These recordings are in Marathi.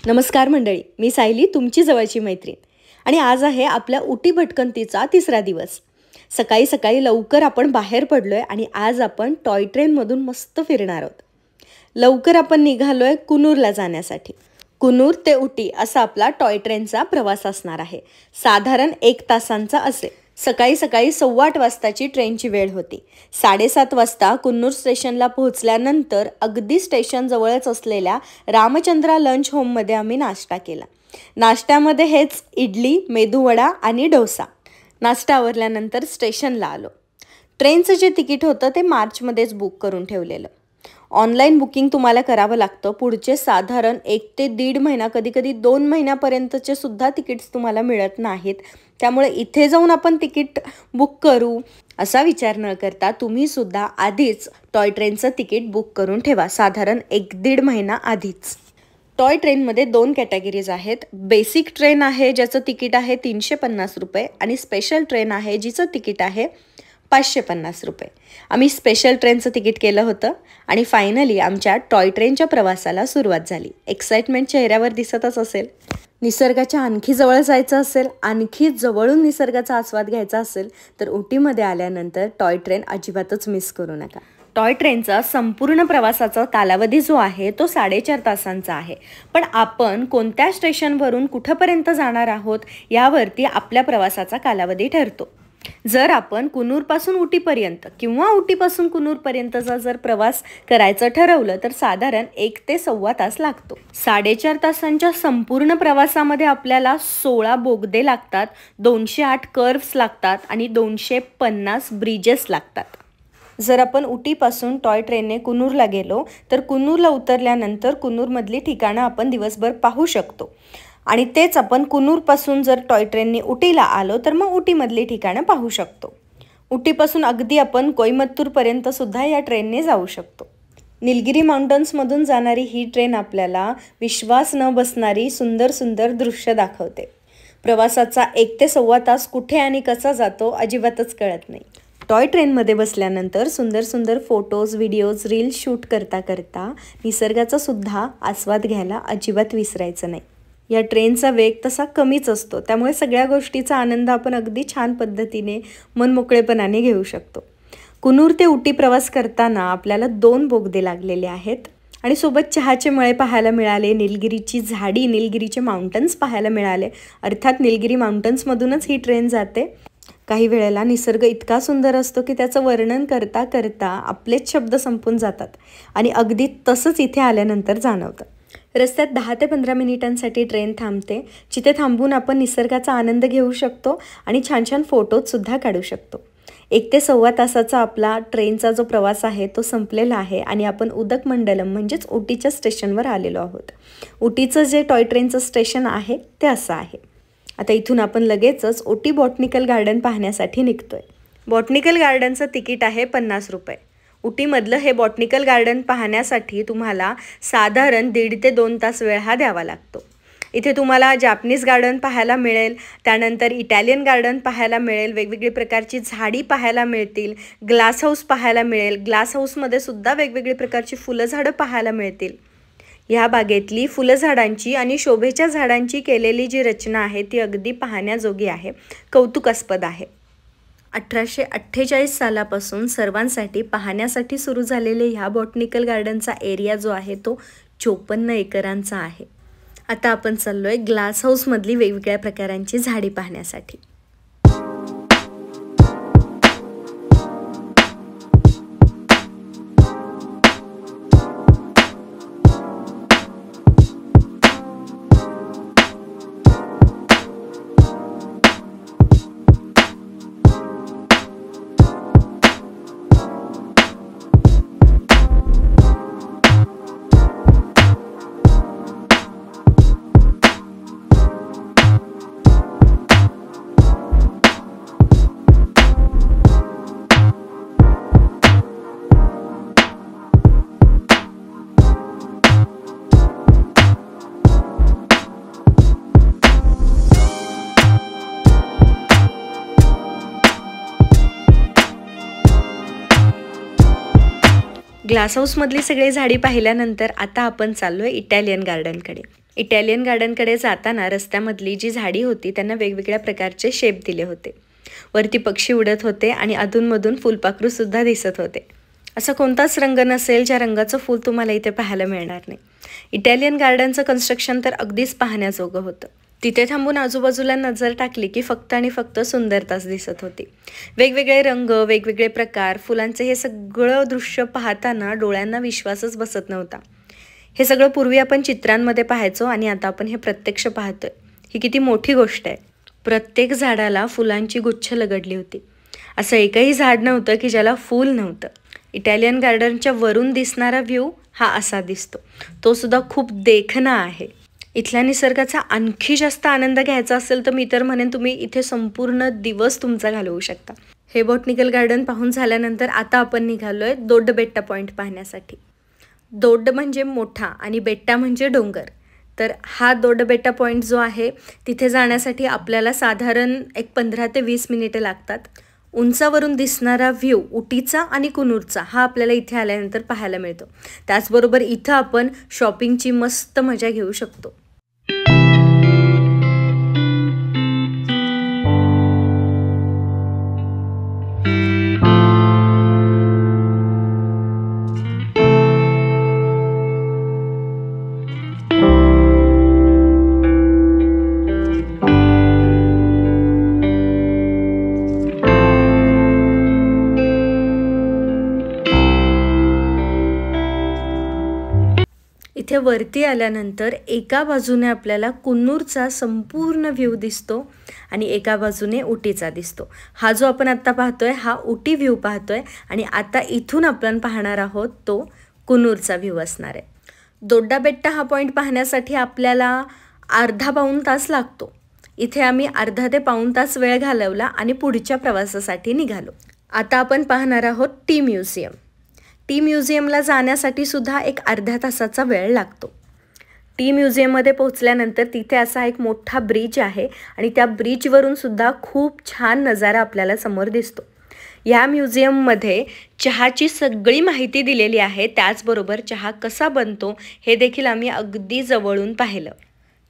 नमस्कार मंडळी, मी सायली, तुमची जवळची मैत्रीण. आणि आज आहे आपल्या उटी भटकंतीचा तिसरा दिवस. सकाळी सकाळी लवकर आपण बाहेर पडलोय आणि आज आपण टॉय ट्रेनमधून मस्त फिरणार आहोत. लवकर आपण निघालोय कुनूरला जाण्यासाठी. कुनूर ते उटी असा आपला टॉय ट्रेनचा प्रवास असणार आहे. साधारण 1 तासांचा असेल. सकाळी सकाळी 8:15 वाजताची ट्रेनची वेळ होती. 7:30 वाजता कुन्नूर स्टेशनला पोहोचल्यानंतर अगदी स्टेशन जवळच असलेल्या रामचंद्रा लंच होममध्ये आम्ही नाश्ता केला. नाश्त्यामध्ये हेच इडली, मेदूवडा आणि डोसा. नाश्ता आवरल्यानंतर स्टेशनला आलो. ट्रेनचं जे तिकीट होतं ते मार्चमध्येच बुक करून ठेवलेलं. ऑनलाईन बुकिंग तुम्हाला करावं लागतं. पुढचे साधारण 1 ते 1.5 महिना, कधीकधी 2 महिन्यापर्यंतचे सुद्धा तिकीट्स तुम्हाला मिळत नाहीत. त्यामुळे इथे जाऊन आपण तिकीट बुक करू असा विचार न करता तुम्ही सुद्धा आधीच टॉय ट्रेनचं तिकीट बुक करून ठेवा, साधारण 1-1.5 महिना आधीच. टॉय ट्रेनमध्ये 2 कॅटेगरीज आहेत. बेसिक ट्रेन आहे ज्याचं तिकीट आहे 350 रुपये आणि स्पेशल ट्रेन आहे जिचं तिकीट आहे 550 रुपये. आम्ही स्पेशल ट्रेनचं तिकीट केलं होतं आणि फायनली आमच्या टॉय ट्रेनच्या प्रवासाला सुरुवात झाली. एक्साइटमेंट चेहऱ्यावर दिसतच असेल. निसर्गाच्या आणखी जवळ जायचं असेल, आणखी जवळून निसर्गाचा आस्वाद घ्यायचा असेल तर उटीमध्ये आल्यानंतर टॉय ट्रेन अजिबातच मिस करू नका. टॉय ट्रेनचा संपूर्ण प्रवासाचा कालावधी जो आहे तो 4.5 तासांचा आहे. पण आपण कोणत्या स्टेशनवरून कुठंपर्यंत जाणार आहोत यावरती आपल्या प्रवासाचा कालावधी ठरतो. जर आपण कुनूरपासून उटीपर्यंत किंवा उटीपासून कुनूरपर्यंतचा जर प्रवास करायचं ठरवलं तर साधारण 1 ते 1.25 तास लागतो. 4.5 तासांच्या संपूर्ण प्रवासामध्ये आपल्याला 16 बोगदे लागतात, 208 कर्व्स लागतात आणि 250 ब्रिजेस लागतात. जर आपण उटीपासून टॉय ट्रेनने कुनूरला गेलो तर कुनूरला उतरल्यानंतर कुनूरमधली ठिकाणं आपण दिवसभर पाहू शकतो. आणि तेच आपण कुनूरपासून जर टॉय ट्रेनने उटीला आलो तर मग उटीमधली ठिकाणं पाहू शकतो. उटीपासून अगदी आपण कोईमत्तूरपर्यंत सुद्धा या ट्रेनने जाऊ शकतो. निलगिरी माउंटन्समधून जाणारी ही ट्रेन आपल्याला विश्वास न बसणारी सुंदर सुंदर दृश्य दाखवते. प्रवासाचा 1 ते 1.25 तास कुठे आणि कसा जातो अजिबातच कळत नाही. टॉय ट्रेनमध्ये बसल्यानंतर सुंदर सुंदर फोटोज, व्हिडिओज, रील्स शूट करता करता निसर्गाचा सुद्धा आस्वाद घ्यायला अजिबात विसरायचं नाही. या ट्रेनचा वेग तसा कमीच असतो, त्यामुळे सगळ्या गोष्टीचा आनंद आपण अगदी छान पद्धतीने मनमोकळेपणाने घेऊ शकतो. कुनूर ते उटी प्रवास करताना आपल्याला 2 बोगदे लागलेले आहेत आणि सोबत चहाचे मळे पाहायला मिळाले, निलगिरीची झाडी, निलगिरीचे माउंटन्स पाहायला मिळाले. अर्थात निलगिरी माउंटन्समधूनच ही ट्रेन जाते. काही वेळेला निसर्ग इतका सुंदर असतो की त्याचं वर्णन करता करता आपलेच शब्द संपून जातात आणि अगदी तसंच इथे आल्यानंतर जाणवतं. रस्त्यात 10 ते 15 मिनिटांसाठी ट्रेन थांबते, जिथे थांबून आपण निसर्गाचा आनंद घेऊ शकतो आणि छान छान फोटोजसुद्धा काढू शकतो. 1 ते 1.25 तासाचा आपला ट्रेनचा जो प्रवास आहे तो संपलेला आहे आणि आपण उदकमंडलम म्हणजेच उटीच्या स्टेशनवर आलेलो आहोत. उटीचं जे टॉय ट्रेनचं स्टेशन आहे ते असं आहे. आता इथून आपण लगेचच उटी बॉटनिकल गार्डन पाहण्यासाठी निघतोय. बॉटनिकल गार्डनचं तिकीट आहे 50 रुपये. उटीमधलं हे बॉटनिकल गार्डन पाहण्यासाठी तुम्हाला साधारण 1.5 ते 2 तास वेळ हा द्यावा लागतो. इथे तुम्हाला जॅपनीज गार्डन पाहायला मिळेल, त्यानंतर इटालियन गार्डन पाहायला मिळेल, वेगवेगळी प्रकारची झाडी पाहायला मिळतील, ग्लास हाऊस पाहायला मिळेल. ग्लास हाऊसमध्ये सुद्धा वेगवेगळी प्रकारची फुलं झाडं पाहायला मिळतील. ह्या बागेतली फुलं झाडांची आणि शोभेच्या झाडांची केलेली जी रचना आहे ती अगदी पाहण्याजोगी आहे, कौतुकास्पद आहे. 1848 सालापासून सर्वांसाठी पाहण्यासाठी सुरू झालेले ह्या बॉटनिकल गार्डनचा एरिया जो आहे तो 54 एकरांचा आहे. आता आपण चाललोय ग्लास हाऊसमधली वेगवेगळ्या प्रकारांची झाडी पाहण्यासाठी. ग्लास हाऊसमधली सगळी झाडी पाहिल्यानंतर आता आपण चाललो आहे इटालियन गार्डनकडे. इटालियन गार्डनकडे जाताना रस्त्यामधली जी झाडी होती त्यांना वेगवेगळ्या प्रकारचे शेप दिले होते. वरती पक्षी उडत होते आणि अधूनमधून फुलपाखरूसुद्धा दिसत होते. असा कोणताच रंग नसेल ज्या रंगाचं फूल तुम्हाला इथे पाहायला मिळणार नाही. इटालियन गार्डनचं कन्स्ट्रक्शन तर अगदीच पाहण्याजोगं होतं. तिथे थांबून आजूबाजूला नजर टाकली की फक्त आणि फक्त सुंदरताच दिसत होती. वेगवेगळे रंग, वेगवेगळे प्रकार, फुलांचे हे सगळं दृश्य पाहताना डोळ्यांना विश्वासच बसत नव्हता. हे सगळं पूर्वी आपण चित्रांमध्ये पाहायचो आणि आता आपण हे प्रत्यक्ष पाहतोय. ही किती मोठी गोष्ट आहे. प्रत्येक झाडाला फुलांची गुच्छ लगडली होती. असं एकही झाड नव्हतं की ज्याला फूल नव्हतं. इटालियन गार्डनच्या वरून दिसणारा व्ह्यू हा असा दिसतो. तो सुद्धा खूप देखणा आहे. इथल्या निसर्गाचा आणखी जास्त आनंद घ्यायचा असेल तर मी तर म्हणेन तुम्ही इथे संपूर्ण दिवस तुमचा घालवू शकता. हे बॉटनिकल गार्डन पाहून झाल्यानंतर आता आपण निघालोय दोड्डबेट्टा पॉईंट पाहण्यासाठी. दोड्ड म्हणजे मोठा आणि बेट्टा म्हणजे डोंगर. तर हा दोड्डबेट्टा पॉईंट जो आहे तिथे जाण्यासाठी आपल्याला साधारण एक 15 ते 20 मिनिटे लागतात. उंचावरून दिसणारा व्ह्यू उटीचा आणि कुनूरचा हा आपल्याला इथे आल्यानंतर पाहायला मिळतो. त्याचबरोबर इथं आपण शॉपिंगची मस्त मजा घेऊ शकतो. इथे वरती आल्यानंतर एका बाजूने आपल्याला कुन्नूरचा संपूर्ण व्ह्यू दिसतो आणि एका बाजूने उटीचा दिसतो. हा जो आपण आत्ता पाहतोय हा उटी व्ह्यू पाहतोय आणि आता इथून आपण पाहणार आहोत तो कुन्नूरचा व्ह्यू असणार आहे. दोड्डाबेट्टा हा पॉईंट पाहण्यासाठी आपल्याला अर्धा पाऊण तास लागतो. इथे आम्ही अर्धा ते पाऊण तास वेळ घालवला आणि पुढच्या प्रवासासाठी निघालो. आता आपण पाहणार आहोत टी म्युझियम. टी म्युझियमला जाण्यासाठी सुद्धा एक अर्ध्या तासाचा वेळ लागतो. टी म्युझियममध्ये पोहोचल्यानंतर तिथे असा एक मोठा ब्रिज आहे आणि त्या ब्रिजवरून सुद्धा खूप छान नजारा आपल्याला समोर दिसतो. या म्युझियममध्ये चहाची सगळी माहिती दिलेली आहे. त्याचबरोबर चहा कसा बनतो हे देखील आम्ही अगदी जवळून पाहिलं.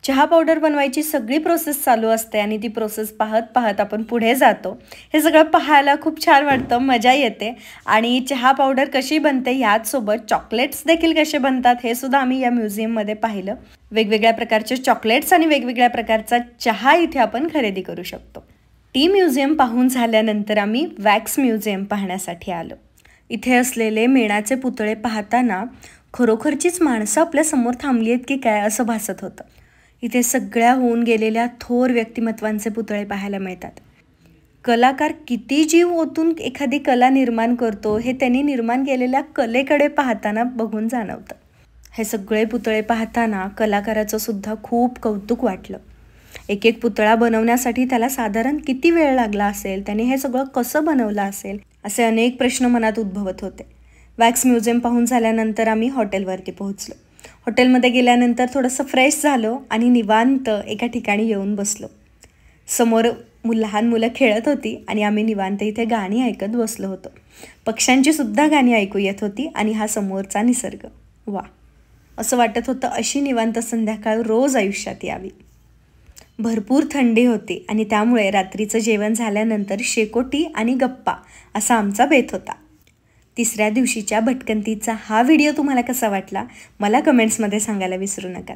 चहा पावडर बनवायची सगळी प्रोसेस चालू असते आणि ती प्रोसेस पाहत पाहत आपण पुढे जातो. हे सगळं पाहायला खूप छान वाटतं, मजा येते. आणि चहा पावडर कशी बनते ह्याचसोबत चॉकलेट्स देखील कसे बनतात हे सुद्धा आम्ही या म्युझियममध्ये पाहिलं. वेगवेगळ्या प्रकारचे चॉकलेट्स आणि वेगवेगळ्या प्रकारचा चहा इथे आपण खरेदी करू शकतो. टी म्युझियम पाहून झाल्यानंतर आम्ही वॅक्स म्युझियम पाहण्यासाठी आलो. इथे असलेले मेणाचे पुतळे पाहताना खरोखरचीच माणसं आपल्यासमोर थांबली आहेत की काय असं भासत होतं. इथे सगळ्या होऊन गेलेल्या थोर व्यक्तिमत्वांचे पुतळे पाहायला मिळतात. कलाकार किती जीव ओतून एखादी कला निर्माण करतो हे त्यांनी निर्माण केलेल्या कलेकडे पाहताना बघून जाणवतं. हे सगळे पुतळे पाहताना कलाकाराचं सुद्धा खूप कौतुक वाटलं. एक एक पुतळा बनवण्यासाठी त्याला साधारण किती वेळ लागला असेल, त्याने हे सगळं कसं बनवलं असेल असे अनेक प्रश्न मनात उद्भवत होते. वॅक्स म्युझियम पाहून झाल्यानंतर आम्ही हॉटेलवरती पोहोचलो. हॉटेलमध्ये गेल्यानंतर थोडंसं फ्रेश झालो आणि निवांत एका ठिकाणी येऊन बसलो. समोर लहान मुलं खेळत होती आणि आम्ही निवांत इथे गाणी ऐकत बसलो होतो. पक्ष्यांची सुद्धा गाणी ऐकू येत होती आणि हा समोरचा निसर्ग, वा, असं वाटत होतं अशी निवांत संध्याकाळ रोज आयुष्यात यावी. भरपूर थंडी होती आणि त्यामुळे रात्रीचं जेवण झाल्यानंतर शेकोटी आणि गप्पा असा आमचा बेत होता. तिसऱ्या दिवशीच्या भटकंतीचा हा व्हिडिओ तुम्हाला कसा वाटला मला कमेंट्समध्ये सांगायला विसरू नका.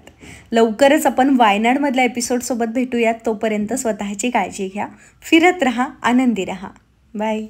लवकरच आपण वायनाडमधल्या एपिसोडसोबत भेटूयात. तोपर्यंत स्वतःची काळजी घ्या, फिरत रहा, आनंदी रहा. बाय.